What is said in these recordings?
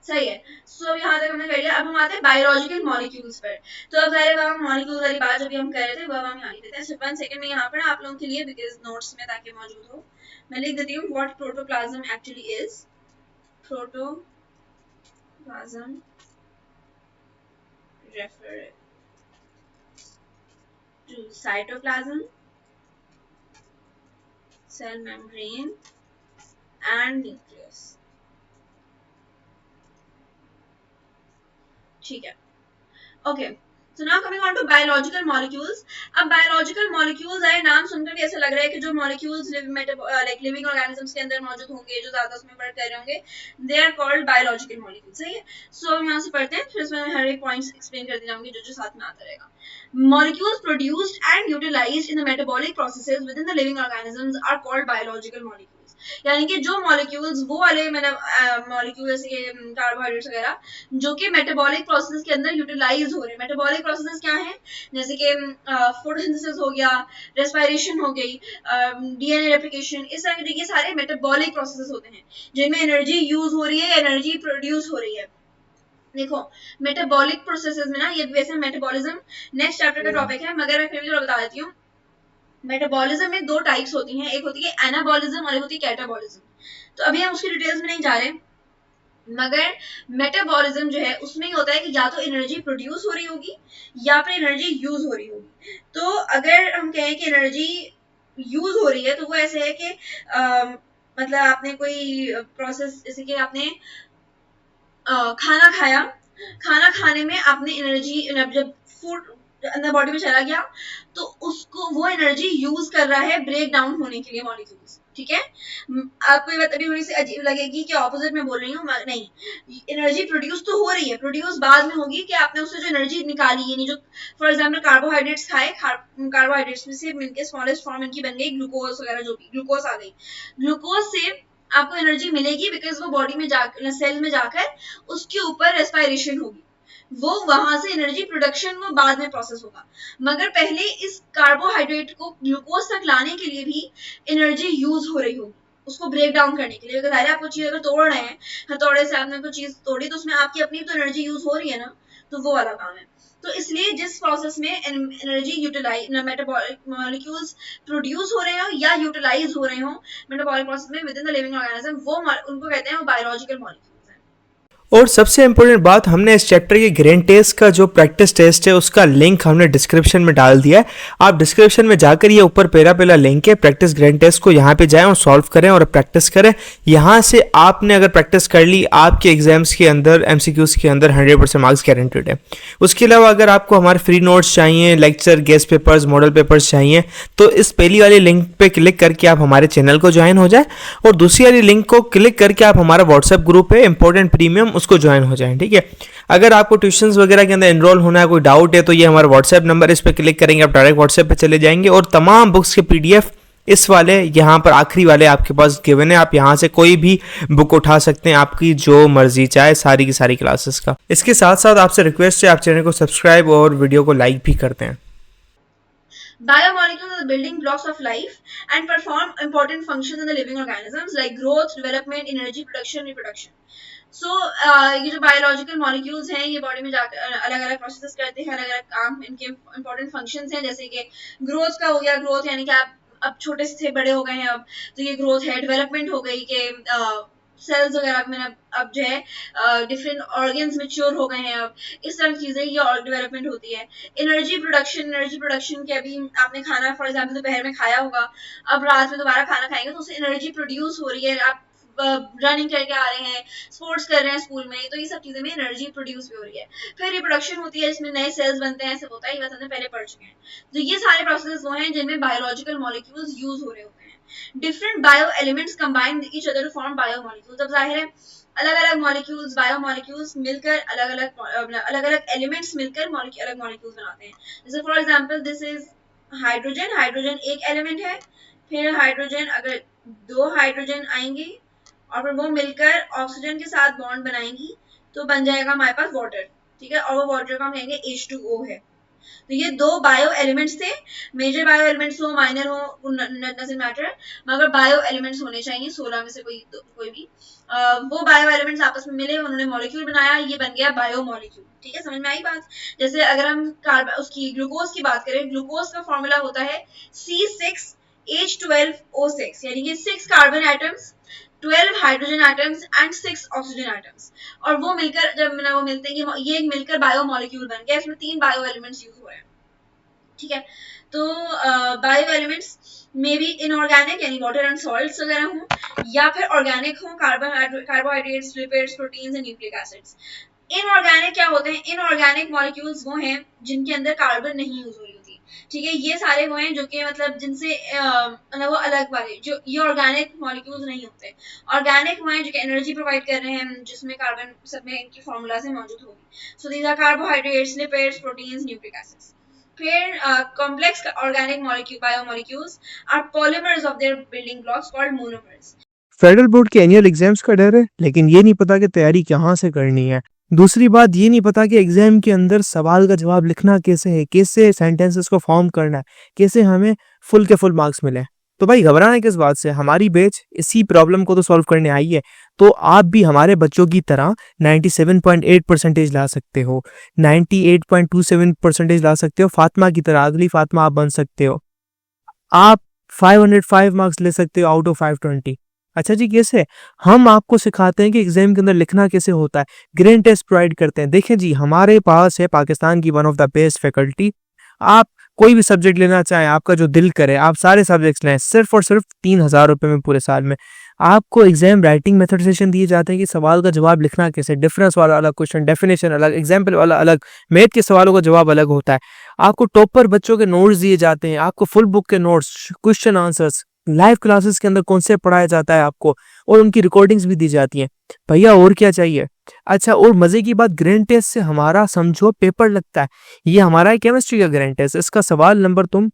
सही है। सो यहाँ तक हमने कर लिया। अब हम आते हैं बायोलॉजिकल मॉलिक्यूल्स पर। तो अब सारे हम मॉलिक्यूल वाली बात जब हम कर रहे थे वह हम यहाँ लिख देते हैं। सिर्फ 1 सेकंड में यहाँ पर आप लोगों के लिए, बिकॉज नोट्स में ताकि मौजूद हो, मैं लिख देती हूँ what protoplasm actually is. Protoplasm refer to cytoplasm, cell membrane and nucleus। ठीक है, okay. So now coming on to biological molecules. अब बायोलॉजिकल मॉलिक्यूल्स है, नाम सुनकर भी ऐसा लग रहा है कि जो मॉलिक्यूल्स लाइक लिविंग ऑर्गेनिजम्स के अंदर मौजूद होंगे, जो ज्यादा उसमें वर्क कर रहे होंगे, they are called biological molecules. सही है। सो हम यहाँ से पढ़ते हैं, फिर इसमें हर एक पॉइंट्स एक्सप्लेन करते जाऊंगी जो जो साथ में आता रहेगा। Molecules produced and utilized in the metabolic processes within the living organisms are called biological molecules। यानी कि जो मॉलिक्यूल्स, वो वाले मॉलिक्यूल जैसे कि कार्बोहाइड्रेट्स वगैरह, जो कि मेटाबॉलिक प्रोसेस के अंदर यूटिलाइज हो रहे हैं। मेटाबॉलिक प्रोसेस क्या है? जैसे कि फोटोसिंथेसिस हो गया, रेस्पिरेशन हो गई, डीएनए रेप्लिकेशन, इस तरह के ये सारे मेटाबॉलिक प्रोसेस होते हैं जिनमें एनर्जी यूज हो रही है, एनर्जी प्रोड्यूस हो रही है। देखो मेटाबॉलिक प्रोसेसेस में ना, ये वैसे मेटाबॉलिज्म नेक्स्ट चैप्टर का टॉपिक है, मगर मैं फिर भी थोड़ा बता देती हूँ। मेटाबॉलिज्म में दो टाइप्स होती हैं, एक होती है एनाबॉलिज्म और एक होती है कैटाबॉलिज्म। तो अभी हम उसकी डिटेल्स में नहीं जा रहे, मगर मेटाबॉलिज्म जो है उसमें ही होता है कि या तो एनर्जी प्रोड्यूस हो रही होगी या फिर एनर्जी यूज हो रही होगी। तो अगर हम कहें कि एनर्जी यूज हो रही है तो वो ऐसे है कि मतलब आपने कोई प्रोसेस, जैसे कि आपने खाना खाया, खाना खाने में आपने एनर्जी, जब फूड अंदर बॉडी में चला गया तो उसको वो एनर्जी यूज कर रहा है ब्रेक डाउन होने के लिए मॉलिक्यूल्स। ठीक है। आपको ये बात अभी थोड़ी सी अजीब लगेगी कि ऑपोजिट में बोल रही हूँ, नहीं, एनर्जी प्रोड्यूस तो हो रही है, प्रोड्यूस बाद में होगी कि आपने उससे जो एनर्जी निकाली, यानी जो फॉर एग्जाम्पल कार्बोहाइड्रेट्स खाए, कार्बोहाइड्रेट्स में से मिलकर स्मॉलेस्ट फॉर्म इनकी बन गई ग्लूकोज वगैरह, जो भी ग्लूकोज आ गई, ग्लूकोज से आपको एनर्जी मिलेगी बिकॉज वो बॉडी में जाकर, सेल में जाकर उसके ऊपर रेस्पिरेशन होगी, वो वहां से एनर्जी प्रोडक्शन वो बाद में प्रोसेस होगा। मगर पहले इस कार्बोहाइड्रेट को ग्लूकोज तक लाने के लिए भी एनर्जी यूज हो रही होगी, उसको ब्रेक डाउन करने के लिए। अगर आपको चीज अगर तोड़ रहे हैं, हथौड़े से आपने कोई चीज तोड़ी तो उसमें आपकी अपनी तो एनर्जी यूज हो रही है ना, तो वो वाला काम है। तो इसलिए जिस प्रोसेस में energy utilise, metabolic molecules produce हो रहे हो या यूटिलाइज हो रहे हो मेटाबॉलिक प्रोसेस में within the living organism, वो उनको कहते हैं वो बायोलॉजिकल मॉलिक्यूल्स। और सबसे इम्पोर्टेंट बात, हमने इस चैप्टर के ग्रेन टेस्ट का जो प्रैक्टिस टेस्ट है उसका लिंक हमने डिस्क्रिप्शन में डाल दिया है। आप डिस्क्रिप्शन में जाकर ये ऊपर पहला लिंक है प्रैक्टिस ग्रेन टेस्ट को, यहाँ पे जाएं और सॉल्व करें और प्रैक्टिस करें। यहाँ से आपने अगर प्रैक्टिस कर ली, आपके एग्जाम्स के अंदर एमसीक्यूज के अंदर 100% मार्क्स गारंटेड है। उसके अलावा अगर आपको हमारे फ्री नोट्स चाहिए, lecture, guest papers, model papers चाहिए, तो इस पहली वाली लिंक पे क्लिक करके आप हमारे चैनल को ज्वाइन हो जाए और दूसरी वाली लिंक को क्लिक करके आप हमारा व्हाट्सएप ग्रुप है इंपॉर्टेंट प्रीमियम, उसको ज्वाइन हो जाएं। ठीक है। अगर आपको ट्यूशंस वगैरह के अंदर एनरोल होना है, कोई डाउट है, तो ये हमारा व्हाट्सएप नंबर, इस पर क्लिक करेंगे आप डायरेक्ट व्हाट्सएप पे चले जाएंगे और तमाम बुक्स के पीडीएफ इस वाले यहाँ पर आखिरी वाले आपके पास गिवन है। आप यहाँ से कोई भी बुक उठा सकते हैं, आपकी जो मर्जी चाहे, सारी की सारी क्लासेस का। इसके साथ साथ आपसे रिक्वेस्ट है आप चैनल को सब्सक्राइब और वीडियो को लाइक भी करते हैं। Biomolecules are the building blocks of life and perform important functions in the living organisms like growth, development, energy production, reproduction. So ये जो बायोलॉजिकल मॉलिक्यूल्स हैं, ये बॉडी में जाकर अलग अलग प्रोसेस करते हैं, अलग अलग काम, इनके इंपॉर्टेंट फंक्शंस हैं। जैसे कि ग्रोथ का हो गया, ग्रोथ यानी कि आप अब छोटे से बड़े हो गए हैं, अब तो ये ग्रोथ है। डेवलपमेंट हो गई कि सेल्स वगैरह में अब जो है डिफरेंट ऑर्गन्स मैच्योर हो गए हैं, अब इस तरह की चीजें, ये डेवलपमेंट होती है। एनर्जी प्रोडक्शन के अभी आपने खाना फॉर एग्जाम्पल दोपहर में खाया होगा, अब रात में दोबारा खाना खाएंगे तो उससे एनर्जी प्रोड्यूस हो रही है, आप रनिंग करके आ रहे हैं, स्पोर्ट्स कर रहे हैं स्कूल में, तो ये सब चीजें में एनर्जी प्रोड्यूस भी हो रही है। फिर रिप्रोडक्शन होती है, इसमें नए सेल्स बनते हैं, सब होता है, ये बात हमने पहले पढ़ चुके हैं। तो ये सारे प्रोसेस वो हैं जिनमें बायोलॉजिकल मॉलिक्यूल्स यूज हो रहे होते हैं। Different bio elements combine each other to form biomolecules. अब जाहिर है अलग अलग मॉलिक्यूल्स, बायोमॉलिक्यूल्स मिलकर अलग अलग एलिमेंट्स मिलकर अलग मॉलिक्यूल्स बनाते हैं। जैसे for example this is hydrogen, hydrogen एक एलिमेंट है। फिर हाइड्रोजन, अगर दो हाइड्रोजन आएंगे और फिर वो मिलकर ऑक्सीजन के साथ बॉन्ड बनाएंगी तो बन जाएगा हमारे पास वाटर। ठीक है, और वो वाटर को हम कहेंगे H2O है। तो ये दो बायो एलिमेंट्स थे, मेजर बायो एलिमेंट्स हो माइनर हो डजंट मैटर, मगर बायो एलिमेंट्स होने चाहिए 16 में से कोई भी। वो बायो एलिमेंट्स आपस में मिले, उन्होंने मॉलिक्यूल बनाया, ये बन गया बायो मॉलिक्यूल। ठीक है, समझ में आई बात? जैसे अगर हम उसकी ग्लूकोज की बात करें, ग्लूकोज का फॉर्मूला होता है C6H12O6, यानी कि 6 carbon atoms, 12 hydrogen atoms and 6 oxygen atoms, और वो मिलकर जब वो मिलते हैं, ये मिलकर बायो मॉलिक्यूल बन गया। इसमें 3 बायो एलिमेंट्स यूज हुए हैं। ठीक है, तो बायो एलिमेंट्स में भी इनऑर्गेनिक यानी वाटर एंड सॉल्ट्स वगैरह हो, या फिर ऑर्गेनिक हो, carbohydrates, lipids, proteins and nucleic acids. Inorganic क्या होते हैं? इनऑर्गेनिक मॉलिक्यूल्स वो हैं जिनके अंदर कार्बन नहीं यूज हो रही होती। ठीक है, ये सारे वो हैं जो कि मतलब जिनसे मतलब वो अलग वाले, जो ये ऑर्गेनिक मॉलिक्यूल्स नहीं होते। ऑर्गेनिक वो हैं जो कि एनर्जी प्रोवाइड कर रहे हैं, जिसमें कार्बन सब में इनकी फॉर्मूला से मौजूद होगी। So these are carbohydrates, lipids, proteins, nucleic acids. फिर complex organic molecule biomolecules are polymers of their building blocks called monomers. Federal board के एनुअल एग्जाम्स का डर है, लेकिन ये नहीं पता कि तैयारी कहाँ से करनी है। दूसरी बात ये नहीं पता कि एग्जाम के अंदर सवाल का जवाब लिखना कैसे है, कैसे सेंटेंसेस को फॉर्म करना है, कैसे हमें फुल के फुल मार्क्स मिले। तो भाई घबराना किस बात से, हमारी बैच इसी प्रॉब्लम को तो सॉल्व करने आई है। तो आप भी हमारे बच्चों की तरह 97.8% ला सकते हो, 98.27% ला सकते हो, फातिमा की तरह, अगली फातिमा आप बन सकते हो। आप 505 मार्क्स ले सकते हो आउट ऑफ 520। अच्छा जी, कैसे? हम आपको सिखाते हैं कि एग्जाम के अंदर लिखना कैसे होता है, ग्रेड टेस्ट प्रोवाइड करते हैं। देखें जी, हमारे पास है पाकिस्तान की one of the best faculty. आप कोई भी सब्जेक्ट लेना चाहें, आपका जो दिल करे, आप सारे सब्जेक्ट्स लें, सिर्फ और सिर्फ 3,000 रुपये में पूरे साल में। आपको एग्जाम राइटिंग मेथड सेशन दिए जाते हैं कि सवाल का जवाब लिखना कैसे, डिफरेंस वाला अलग क्वेश्चन, डेफिनेशन अलग, एग्जाम्पल वाला अलग, मैथ के सवालों का जवाब अलग होता है। आपको टॉपर बच्चों के नोट्स दिए जाते हैं, आपको फुल बुक के notes, question answers, live classes के अंदर कॉन्सेप्ट पढ़ाया जाता है आपको, और उनकी रिकॉर्डिंग्स भी दी जाती हैं। भैया और क्या चाहिए? अच्छा, और मजे की बात, ग्रैंड टेस्ट से हमारा समझो पेपर लगता है। ये हमारा है केमिस्ट्री का ग्रैंड टेस्ट, इसका सवाल नंबर तुम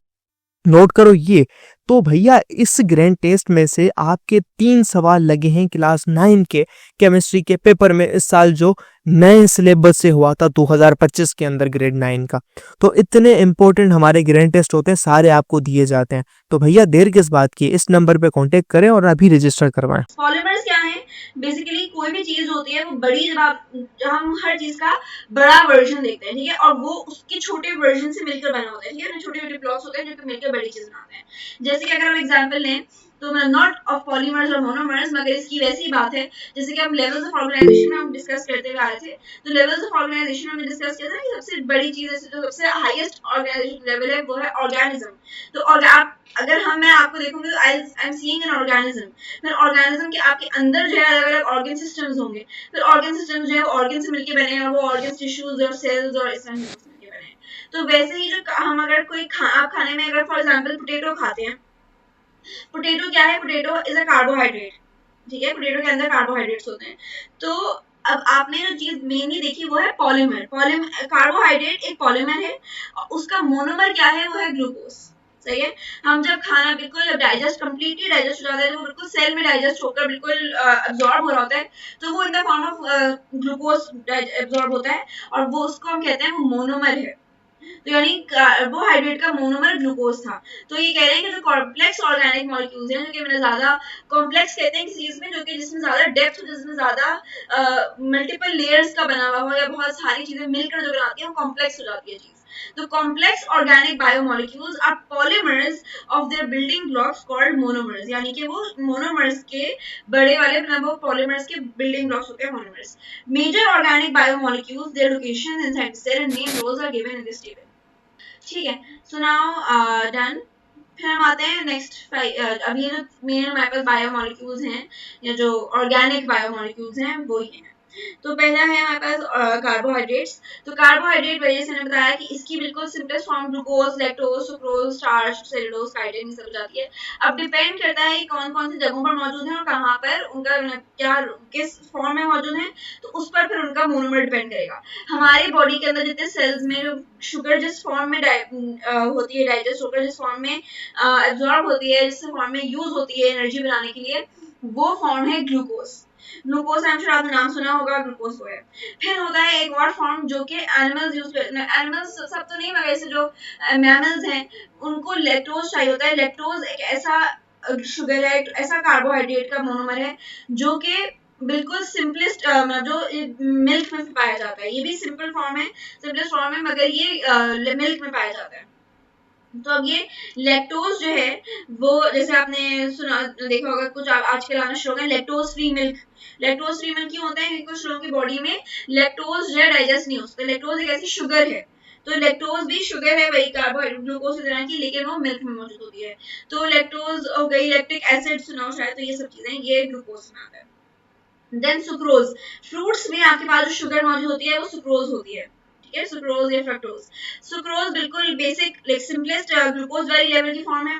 नोट करो ये। तो भैया इस ग्रैंड टेस्ट में से आपके 3 सवाल लगे हैं क्लास 9 के केमिस्ट्री के पेपर में, इस साल जो नए सिलेबस से हुआ था 2025 के अंदर ग्रेड 9 का। तो इतने इंपॉर्टेंट हमारे ग्रैंड टेस्ट होते हैं, सारे आपको दिए जाते हैं। तो भैया देर किस बात की, इस नंबर पे कांटेक्ट करें और अभी रजिस्टर करवाएं। पॉलीमर्स क्या है? बेसिकली कोई भी चीज होती है वो बड़ी, जब हम हर चीज का बड़ा वर्जन देखते हैं, ठीक है, और वो उसके छोटे वर्जन से मिलकर बना होता है। ठीक है, छोटे छोटे ब्लॉक्स होते हैं जो कि मिलकर बड़ी चीज बनाते हैं। जैसे कि अगर हम एग्जांपल लें तो नॉट ऑफ पॉलीमर्स और मोनोमर्स, मगर इसकी वैसी बात है जैसे कि हम लेवल्स ऑफ ऑर्गेनाइजेशन में हम डिस्कस करते हुए आ रहे थे। तो लेवल्स ऑफ ऑर्गेनाइजेशन में डिस्कस किया था कि सबसे बड़ी चीज, जो सबसे हाईएस्ट ऑर्गेनाइजेशन लेवल है, वो है ऑर्गेनिज्म। तो आप अगर मैं आपको देखूंगी तो I am seeing an organism. फिर ऑर्गेनिज्म के आपके अंदर जो है अलग अलग ऑर्गन सिस्टम्स होंगे। फिर ऑर्गन सिस्टम जो है वो ऑर्गन से मिलकर बने हैं, और वो ऑर्गन टिश्यूज और सेल्स और इस तरह से मिलकर बने हैं। तो वैसे ही जो हम अगर कोई आप खाने में अगर फॉर एग्जांपल पोटैटो खाते हैं, पोटैटो क्या है? Potato is a carbohydrate. ठीक है, पोटैटो के अंदर कार्बोहाइड्रेट्स होते हैं। तो अब आपने जो चीज मेनली देखी वो है पॉलीमर। कार्बोहाइड्रेट एक पॉलीमर है, और उसका मोनोमर क्या है? वो है ग्लूकोज। सही है, हम जब खाना बिल्कुल डाइजेस्ट कंप्लीटली डाइजेस्ट हो जाता है, तो बिल्कुल सेल में डाइजेस्ट होकर बिल्कुल अब्सॉर्ब हो रहा होता है, तो वो in the form of glucose absorb होता है, और वो उसको हम कहते हैं वो मोनोमर है। तो यानी कार्बोहाइड्रेट का मोनोमर ग्लूकोज था। तो ये कह रहे हैं कि जो कॉम्प्लेक्स ऑर्गेनिक मॉलिक्यूल्स हैं, जो कि मैंने ज्यादा कॉम्प्लेक्स कहते हैं किसी चीज में, जो कि जिसमें ज्यादा डेप्थ हो, जिसमें ज्यादा मल्टीपल लेयर्स का बना हुआ हो, या बहुत सारी चीजें मिलकर जो बनाती है वो कॉम्प्लेक्स हो जाती है चीज। तो complex organic biomolecules are polymers of their building blocks called monomers, यानी कि वो मोनोमर्स के बड़े वाले वो पॉलीमर्स के बिल्डिंग ब्लॉक्स होते हैं monomers. Major organic biomolecules, their location inside the cell and name roles are given in this table. ठीक है, सो नाउ डन। फिर हम आते हैं नेक्स्ट अभी जो मेन हमारे पास बायोमॉलिक्यूल्स हैं, या जो ऑर्गेनिक बायोमॉलिक्यूल्स हैं वो ही हैं। तो पहला है हमारे पास कार्बोहाइड्रेट्स। तो कार्बोहाइड्रेट वजह से मैंने बताया कि इसकी बिल्कुल simplest form glucose, lactose, sucrose, starch, cellulose, chitin सब जाती है। अब डिपेंड करता है कि कौन कौन सी जगहों पर मौजूद है और कहाँ पर उनका क्या किस फॉर्म में मौजूद है, तो उस पर फिर उनका मोनोमर डिपेंड करेगा। हमारे बॉडी के अंदर जितने सेल्स में जो शुगर जिस फॉर्म में होती है डाइजेस्ट होकर, जिस फॉर्म में एब्जॉर्ब होती है, जिस फॉर्म में यूज होती है एनर्जी बनाने के लिए, वो फॉर्म है glucose. Glucose I am sure आपने नाम सुना होगा, ग्लूकोज वो है। फिर होता है एक और फॉर्म जो कि एनिमल्स यूज करते हैं, एनिमल्स सब तो नहीं मगर ऐसे जो मैमल्स हैं उनको लैक्टोज चाहिए होता है। लैक्टोज एक ऐसा शुगर है, ऐसा कार्बोहाइड्रेट का मोनोमर है जो कि बिल्कुल सिंपलेस्ट जो मिल्क में पाया जाता है। ये भी सिंपल फॉर्म है, सिंपलेस्ट फॉर्म है, मगर ये मिल्क में पाया जाता है। तो अब ये लैक्टोज जो है वो जैसे आपने सुना देखा होगा, कुछ आजकल आना शुरू हो गया lactose free milk. Lactose free milk क्यों होता है? क्योंकि कुछ लोगों की बॉडी में लैक्टोज जो है डाइजेस्ट नहीं हो सकता। लैक्टोज एक ऐसी शुगर है, तो लैक्टोज भी शुगर है, वही कार्बोहाइड्रेट ग्लूकोज की तरह की, लेकिन वो मिल्क में मौजूद होती है। तो लैक्टोज हो गई, लैक्टिक एसिड सुना हो शायद, तो ये सब चीजें ये ग्लूकोज में आता है। देन सुक्रोज, फ्रूट्स में आपके पास जो शुगर मौजूद होती है वो सुक्रोज होती है, ठीक है, सुक्रोज या फ्रक्टोज। सुक्रोज बिल्कुल बेसिक लाइक सिंपलेस्ट ग्लूकोज वाली लेवल की फॉर्म है।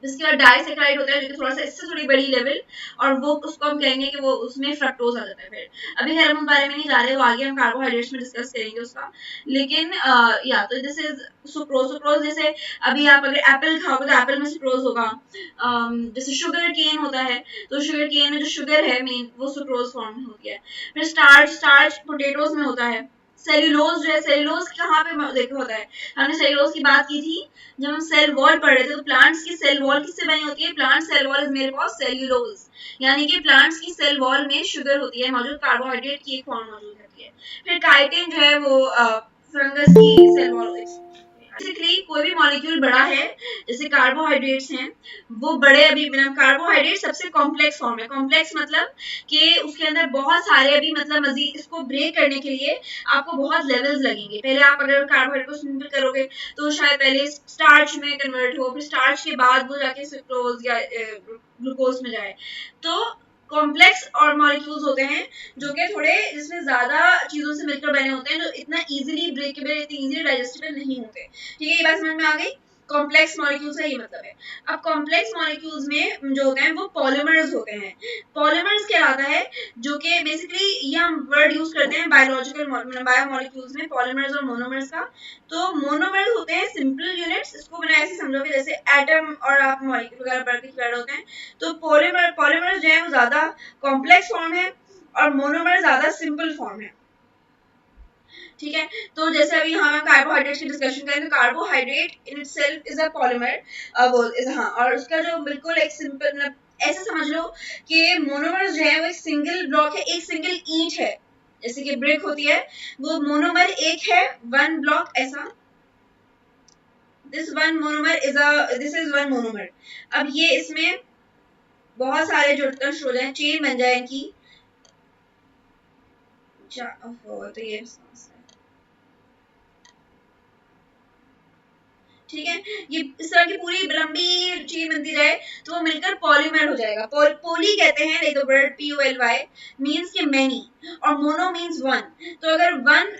इसके बाद डाइसेक्राइड होता है जो कि थोड़ा सा इससे थोड़ी बड़ी लेवल, और वो उसको हम कहेंगे कि वो उसमें फ्रक्टोज आ जाता है। फिर अभी खैर हम उस बारे में नहीं जा रहे, वो आगे हम कार्बोहाइड्रेट्स में डिस्कस करेंगे उसका। लेकिन या तो दिस इज सुक्रोज। सुक्रोज जैसे अभी आप अगर एप्पल खाओगे तो एप्पल में सुक्रोज होगा। जैसे शुगर केन होता है, तो शुगर केन में जो शुगर है मेन वो सुक्रोज फॉर्म में होती है। फिर स्टार्च, स्टार्च पोटेटोज में होता है। सेल्यूलोज जो है, सेल्यूलोज कहाँ पे देखा होता है? हमने सेल्यूलोज की बात की थी जब हम सेल वॉल पढ़ रहे थे। तो प्लांट्स की सेल वॉल किससे बनी होती है? Plant cell wall is made of cellulose, यानी कि प्लांट्स की सेल वॉल में शुगर होती है मौजूद, कार्बोहाइड्रेट की एक फॉर्म मौजूद रहती है। फिर काइटिन जो है वो फंगस की सेल वॉल। बेसिकली कोई भी मॉलिक्यूल बड़ा है, जैसे कार्बोहाइड्रेट्स हैं वो बड़े, अभी कार्बोहाइड्रेट सबसे कॉम्प्लेक्स फॉर्म है। कॉम्प्लेक्स मतलब कि उसके अंदर बहुत सारे अभी मजीद इसको ब्रेक करने के लिए आपको बहुत लेवल्स लगेंगे। पहले आप अगर कार्बोहाइड्रेट को सिंपल करोगे तो शायद पहले स्टार्च में कन्वर्ट हो, फिर स्टार्च के बाद वो जाके सुक्रोज या ग्लूकोज में जाए। तो कॉम्प्लेक्स और मॉलिक्यूल्स होते हैं जो कि थोड़े जिसमें ज्यादा चीजों से मिलकर बने होते हैं, जो इतना इजीली ब्रेकेबल, इतनी इजीली डाइजेस्टेबल नहीं होते। ठीक है, ये बात समझ में आ गई? कॉम्प्लेक्स मॉलिक्यूल्स का ये मतलब है। अब कॉम्प्लेक्स मॉलिक्यूल्स में जो होते हैं वो पॉलीमर्स होते हैं। पॉलीमर्स कहलाता है जो कि बेसिकली ये हम वर्ड यूज करते हैं बायोलॉजिकल बायोमोलिक्यूल्स में, पॉलीमर्स और मोनोमर्स का। तो मोनोमर्स होते हैं सिंपल यूनिट्स, इसको मैंने ऐसे समझोगे जैसे एटम और आप मॉलिक्यूल वगैरह पढ़ के वर्ड होते हैं। तो पॉलीमर्स जो है वो ज्यादा कॉम्प्लेक्स फॉर्म है और मोनोमर ज्यादा सिंपल फॉर्म है। ठीक है, तो जैसे अभी हम कार्बोहाइड्रेट्स की डिस्कशन करें तो carbohydrate in itself is a polymer, हाँ, और उसका जो बिल्कुल एक सिंपल ऐसे समझ लो कि मोनोमर्स जो है वो एक सिंगल ब्लॉक है, एक सिंगल ईंट है, जैसे कि ब्रिक होती है, वो मोनोमर एक है, वन ब्लॉक ऐसा। This is one monomer. अब ये इसमें बहुत सारे जुड़कर हो जाए, चेन बन जाए इनकी। तो ये ठीक है, ये इस तरह की पूरी लंबी चेन बनती जाए तो वो मिलकर पॉलीमर हो जाएगा। पोली कहते हैं, नहीं तो वर्ड POLY मींस के मैनी, और मोनो मींस वन। तो अगर वन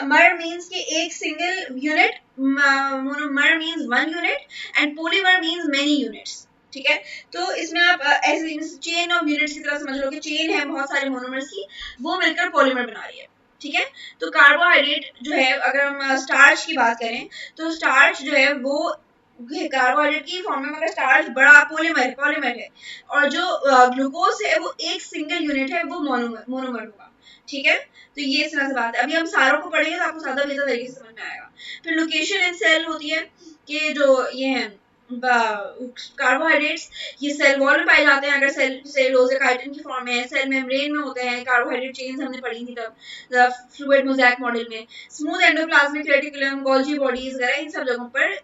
मर मींस के एक single unit, monomer means one unit, and polymer means many units. ठीक है, तो इसमें आप ऐसे चेन ऑफ यूनिट्स की तरह समझ लो कि चेन है बहुत सारे मोनोमर्स की, वो मिलकर पॉलीमर बना रही है। ठीक है, तो कार्बोहाइड्रेट जो है, अगर हम स्टार्च की बात करें तो स्टार्च जो है वो कार्बोहाइड्रेट की फॉर्म में, मगर स्टार्च बड़ा पॉलीमर है, और जो ग्लूकोज है वो एक सिंगल यूनिट है, वो मोनोमर होगा। ठीक है, तो ये इस तरह से बात है। अभी हम सारों को पढ़ेंगे तो आपको ज्यादा बेहतर तरीके से समझ में आएगा। फिर लोकेशन इन सेल होती है कि जो ये है कार्बोहाइड्रेट्स, ये सेल वॉल में पाए जाते हैं अगर सेलुलोज या काइटिन की फॉर्म में है। सेल मेम्ब्रेन में होते हैं, कार्बोहाइड्रेट चेन्स हमने पढ़ी थी तब फ्लूइड मोज़ेक मॉडल में। Smooth endoplasmic reticulum, Golgi bodies वगैरह, इन सब जगहों पर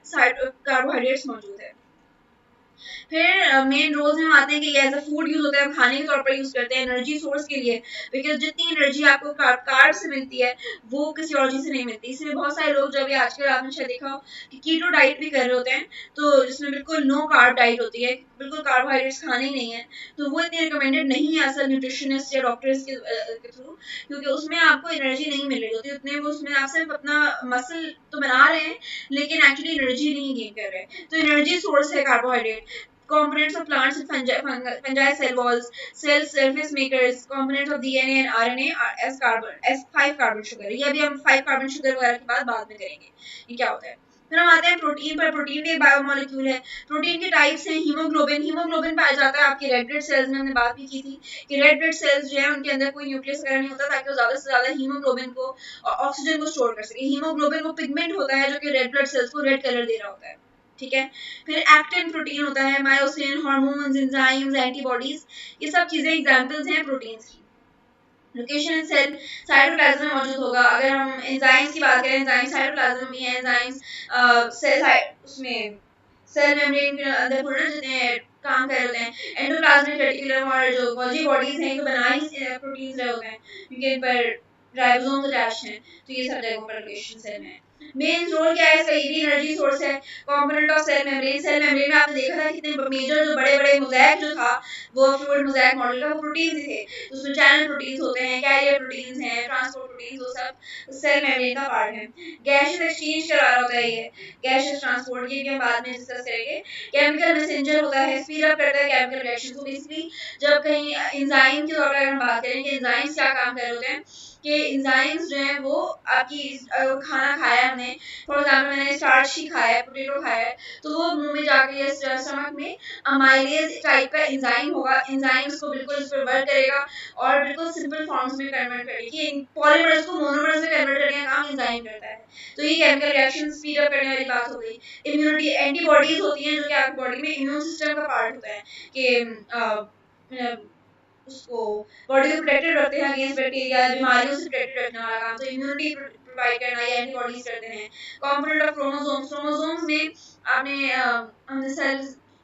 कार्बोहाइड्रेट्स मौजूद है। फिर मेन रोल्स में आते हैं कि ये एज अ फूड यूज होता है, हम खाने के तौर पर यूज करते हैं एनर्जी सोर्स के लिए, बिकॉज जितनी एनर्जी आपको कार्ब से मिलती है वो किसी और चीज से नहीं मिलती। इसलिए बहुत सारे लोग जब आजकल आपने शायद देखा हो कि कीटो डाइट भी कर रहे होते हैं, तो जिसमें बिल्कुल नो कार्ब डाइट होती है, बिल्कुल कार्बोहाइड्रेट्स खाने ही नहीं है, तो वो इतनी रिकमेंडेड नहीं है असल न्यूट्रिशनिस्ट या डॉक्टर्स के थ्रू, क्योंकि उसमें आपको एनर्जी नहीं मिल रही होती उतने, वो उसमें आप सिर्फ अपना मसल तो बना रहे हैं लेकिन एक्चुअली एनर्जी नहीं गेन कर रहे हैं। तो एनर्जी सोर्स है carbohydrate. Components of plants and fungi cell walls, cell surface makers, components of DNA and RNA as 5 carbon sugar। ये अभी हम 5 carbon sugar वगैरह की बात बाद में करेंगे, ये क्या होता है। फिर हम आते हैं प्रोटीन पर। प्रोटीन एक बायोमोलिक्यूल है। प्रोटीन के टाइप्स हैं हीमोग्लोबिन। हीमोग्लोबिन पाया जाता है आपके रेड ब्लड सेल्स में। हमने बात भी की थी कि रेड ब्लड सेल्स जो है उनके अंदर कोई न्यूक्लियस वगैरह नहीं होता ताकि वो ज्यादा से ज्यादा हीमोग्लोबिन को और ऑक्सीजन को स्टोर कर सके। हीमोग्लोबिन वो पिगमेंट होता है जो कि रेड ब्लड सेल्स को रेड कलर दे रहा होता है, ठीक है। फिर एक्टिन प्रोटीन होता है, मायोसिन, हार्मोन्स, एंजाइम्स, एंटीबॉडीज, ये सब चीजें एग्जांपल्स हैं प्रोटीन्स की। लोकेशन इन सेल साइटोप्लाज्म में मौजूद होगा। अगर हम एंजाइम्स की बात करें, एंजाइम साइटोप्लाज्म में है। एंजाइम्स सेल उसमें सेल मेम्ब्रेन के अंदर पूर्ण जितने काम कर रहे होते हैं। एंडोप्लाज्मिक रेटिकुलम और जो गोल्जी बॉडीज हैं, तो बना ही प्रोटीन्स रहे होते हैं क्योंकि इन पर राइबोसोम्स अटैच्ड हैं, तो ये सब जगहों पर लोकेशन सेल में है। मेन रोल क्या है इसका? ये भी एनर्जी सोर्स है। Component of cell membrane. Cell membrane में आपने देखा था कितने मेजर जो बड़े बड़े मोज़ेक जो था वो फ्लूइड मोज़ेक मॉडल का, वो प्रोटीन्स ही थे। तो उसमें चैनल प्रोटीन्स होते हैं, कैरियर प्रोटीन्स हैं, ट्रांसपोर्ट प्रोटीन्स, वो सब सेल मेम्ब्रेन का पार्ट है। गैसेस एक्सचेंज करा रहा होता है ये, गैसेस ट्रांसपोर्ट, ये भी हम बाद में डिस्कस करेंगे। केमिकल मैसेंजर होता है, स्पीड अप करता है केमिकल रिएक्शन को। बेसिकली जब कहीं एंजाइम के तौर पर अगर हम बात करें कि एंजाइम्स क्या काम कर रहे होते हैं, कि एंजाइम्स जो है वो आपकी खाना खाया हमने, फॉर एग्जांपल मैंने स्टार्च ही खाया है, पोटैटो खाया है, तो वो मुंह में जाके या स्टमक में अमाइलेज टाइप का एंजाइम होगा। एंजाइम उसको बिल्कुल उस पर वर्क करेगा और बिल्कुल सिंपल फॉर्म्स में कन्वर्ट करेगी। पॉलीमर्स को मोनोमर्स में कन्वर्ट करने का काम एंजाइम करता है। तो ये केमिकल रिएक्शन स्पीड अप करने वाली बात हो गई। इम्यूनिटी, एंटीबॉडीज होती हैं जो कि आपकी बॉडी में इम्यून सिस्टम का पार्ट होता है कि उसको बॉडी को प्रोटेक्टेड रखते हैं अगेंस्ट बैक्टीरिया, बीमारियों से प्रोटेक्टेड रखने वाला काम तो इम्यूनिटी प्रोवाइड करना या एंटीबॉडीज करते हैं। Component of chromosomes. क्रोमोसोम्स में आपने हमने सेल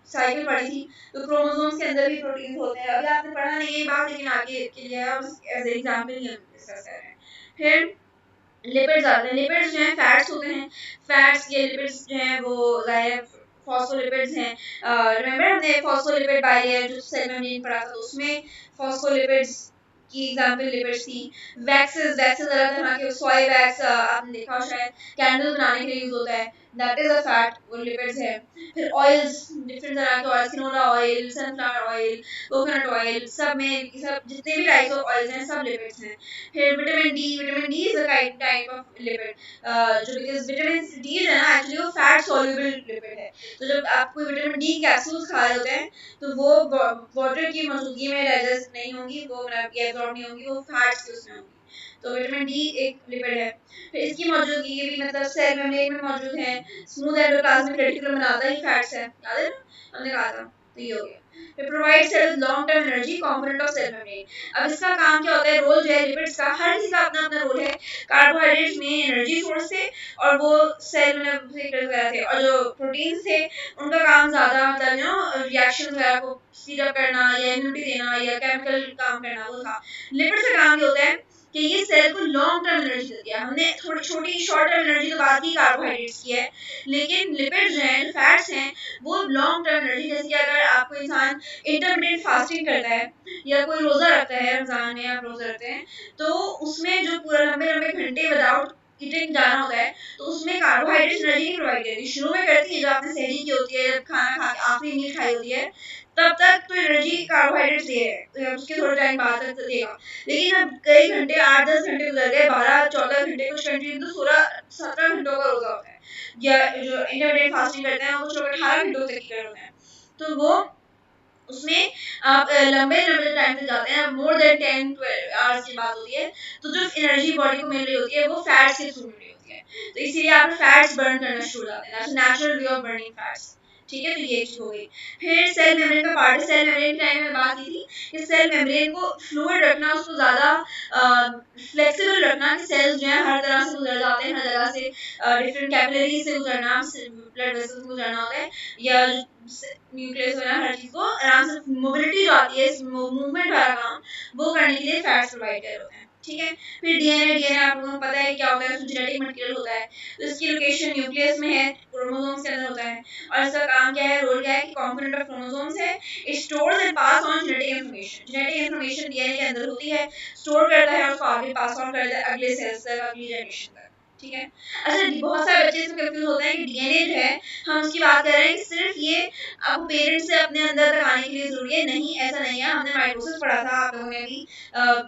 साइकिल पढ़ी थी, तो क्रोमोसोम्स के अंदर भी प्रोटीन होते हैं। अभी आपने पढ़ा नहीं है बात, लेकिन आगे के लिए एज एग्जांपल ही हम डिस्कस कर रहे हैं। फिर लिपिड्स आते हैं। लिपिड्स जो हैं फैट्स होते हैं। फैट्स ये लिपिड्स जो हैं वो जाहिर फॉस्फोलिपिड्स हैं। रिमेंबर हमने फॉस्फोलिपिड बाइलेयर जो सेल मेम्ब्रेन पढ़ा था, तो उसमें फॉस्फोलिपिड्स की एग्जांपल लिपिड्स थी। वैक्सेस, वैक्सेस अलग तरह के, सोय वैक्स आपने देखा हो शायद, कैंडल बनाने के लिए यूज होता है, दैट इज अ फैट, वो लिपिड्स है। फिर ऑयल्स, डिफरेंट तरह के oils, canola oil, sunflower oil, coconut oil, सब में सब जितने भी टाइप्स ऑफ ऑयल्स हैं सब लिपिड्स हैं। फिर vitamin D. Vitamin D is a type of lipid, जो बिकॉज विटामिन डी जो है ना एक्चुअली वो फैट सॉल्युबल लिपिड है। तो जब आप कोई विटामिन डी कैप्सूल्स खा रहे होते हैं तो वो वाटर की मौजूदगी में डाइजेस्ट नहीं होंगी, वो एब्जॉर्ब नहीं होंगी, वो फैट्स के उसमें होंगी। तो विटामिन डी एक लिपिड है। फिर इसकी मौजूदगी भी मतलब सेल मेम्ब्रेन में मौजूद है। स्मूथ एंडोप्लाज्मिक रेटिकुलम बनाता ही फैट्स है, याद है ना हमने कहा था, तो ये हो गया। फिर provide cell long term energy, component of cell membrane. अब इसका काम क्या होता है, रोल जो है लिपिड्स का, हर चीज का अपना अपना रोल है। कार्बोहाइड्रेट्स में एनर्जी सोर्स थे और वो सेल में वगैरह थे, और जो प्रोटीन्स थे उनका काम ज्यादा मतलब रिएक्शन वगैरह को स्पीड अप करना या इम्यूनिटी देना या केमिकल काम करना, वो था। लिपिड्स का काम ये होता है कि ये सेल को लॉन्ग टर्म एनर्जी देती है। हमने थोड़ी छोटी शॉर्ट टर्म एनर्जी तो बात की कार्बोहाइड्रेट्स की है, लेकिन लिपिड्स जो हैं, फैट्स हैं, वो लॉन्ग टर्म एनर्जी, जैसे कि अगर आपको इंसान इंटरमिटेंट फास्टिंग करता है या कोई रोजा रखता है, रमजान में आप रोजा रखते हैं, तो उसमें जो पूरा लंबे लंबे घंटे विदाउट ईटिंग जाना होता है, तो उसमें कार्बोहाइड्रेट्स एनर्जी नहीं प्रोवाइड करती। शुरू में करती है जब आपने सहरी की होती है, जब खाना खा के आखिरी मील खाई होती है, तब तक तो एनर्जी कार्बोहाइड्रेट्स दे, उसके थोड़े टाइम बाद तक देगा। लेकिन अब कई घंटे, 8-10 घंटे गुजर गए, 12-14 घंटे, कुछ कंट्री तो 16-17 घंटों का रोजा होता है, या जो इंटरमिटेंट फास्टिंग करते हैं वो लोग 18 घंटों तक की कर होते हैं। तो वो उसमें आप लंबे लंबे टाइम तक जाते हैं, मोर देन 10-12 आवर्स की बात होती है, तो जो एनर्जी बॉडी को मिल रही होती है वो फैट्स के थ्रू मिल रही होती है। तो इसीलिए आप फैट्स बर्न करना शुरू हो जाते हैं, that's natural way of burning fats, ठीक है। तो ये चीज हो गई। फिर सेल मेम्ब्रेन का पार्ट है। सेल मेम्ब्रेन के टाइम में बात की थी कि सेल मेम्ब्रेन को फ्लूइड रखना, उसको ज्यादा फ्लेक्सिबल रखना, कि सेल्स जो है हर तरह से गुजर जाते हैं, हर जगह से डिफरेंट कैपिलरी से गुजरना, ब्लड वेसल्स से गुजरना होता है, या न्यूक्लियस वगैरह हर चीज को आराम से मोबिलिटी जो आती है, मूवमेंट वाला काम, वो करने के लिए फैट्स प्रोवाइड कर होते हैं, ठीक है। फिर डीएनए। डीएनए आप लोगों को पता है क्या होता है, उसमें जेनेटिक मटेरियल होता है, तो इसकी लोकेशन न्यूक्लियस में है, क्रोमोसोम्स के अंदर होता है, और इसका काम क्या है, रोल क्या है, कि कंपोनेंट ऑफ क्रोमोसोम्स है, it stores and pass on genetic information. Genetic information DNA के अंदर होती है, स्टोर करता है और उसको आगे पास ऑन करता है अगले सेल्स तक, अगली जनरेशन तक, ठीक है। अच्छा, बहुत सारे बच्चे इसमें कंफ्यूज होते हैं कि डीएनए जो है, हम उसकी बात कर रहे हैं कि सिर्फ ये आपको पेरेंट्स से अपने अंदर तक आने के लिए जरूरी है। नहीं, ऐसा नहीं है। हमने माइटोसिस पढ़ा था, आप लोगों ने भी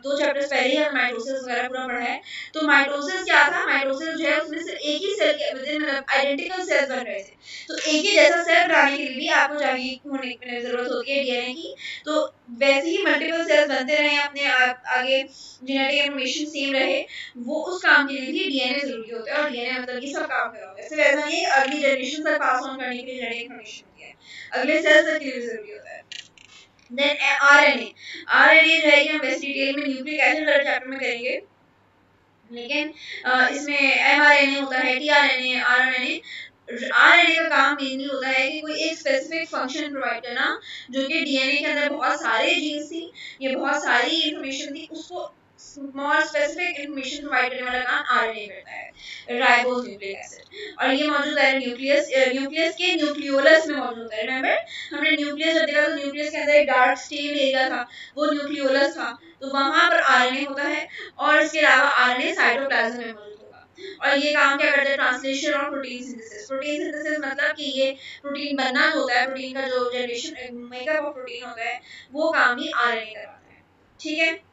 2 चैप्टर्स पहले ही हमने माइटोसिस वगैरह पूरा पढ़ा है। तो माइटोसिस क्या था? माइटोसिस जो है उसमें सिर्फ एक ही सेल के मतलब आइडेंटिकल सेल्स बन रहे थे। तो एक ही जैसा सेल बनाने के लिए भी आपको चाहिए होने की जरूरत होती है डीएनए की। तो वैसे ही मल्टीपल सेल्स बनते रहे अपने आगे, जेनेटिक इन्फॉर्मेशन सेम रहे, वो उस काम के लिए भी डीएनए जरूरी होता है। और डीएनए मतलब ये सब काम कर रहा होता है। सिर्फ ऐसा नहीं है, अगली जनरेशन तक पास ऑन करने के लिए जेनेटिक इन्फॉर्मेशन होती है, अगले सेल्स तक के लिए जरूरी होता है। Then RNA. आरएनए जो है कि हम वैसे डिटेल में न्यूक्लिक एसिड वाले चैप्टर में करेंगे, लेकिन इसमें एमआरएनए होता है, टीआरएनए, आरएनए। आरएनए का काम मेनली होता है कि कोई एक स्पेसिफिक फंक्शन प्रोवाइड करना, जो कि डीएनए के अंदर बहुत सारे जीन्स थी, ये बहुत सारी इंफॉर्मेशन थी, उसको स्मॉल स्पेसिफिक इंफॉर्मेशन प्रोवाइड करने वाला काम आरएनए करता है, राइबोस न्यूक्लिक एसिड। और ये मौजूद है न्यूक्लियस, न्यूक्लियस के न्यूक्लियोलस में मौजूद होता है। रिमेंबर, हमने न्यूक्लियस जब देखा तो न्यूक्लियस के अंदर एक डार्क स्टेन एरिया था, वो न्यूक्लियोलस था। तो वहां पर आरएनए होता है, और इसके अलावा आरएनए साइटोप्लाज्म में मौजूद होगा। और ये काम क्या करता है? ट्रांसलेशन और प्रोटीन सिंथेसिस। प्रोटीन सिंथेसिस मतलब कि ये प्रोटीन बनना जो होता है, प्रोटीन का जो जनरेशन मेकअप ऑफ प्रोटीन होता है, वो काम ही आरएनए करवाता है। ठीक है।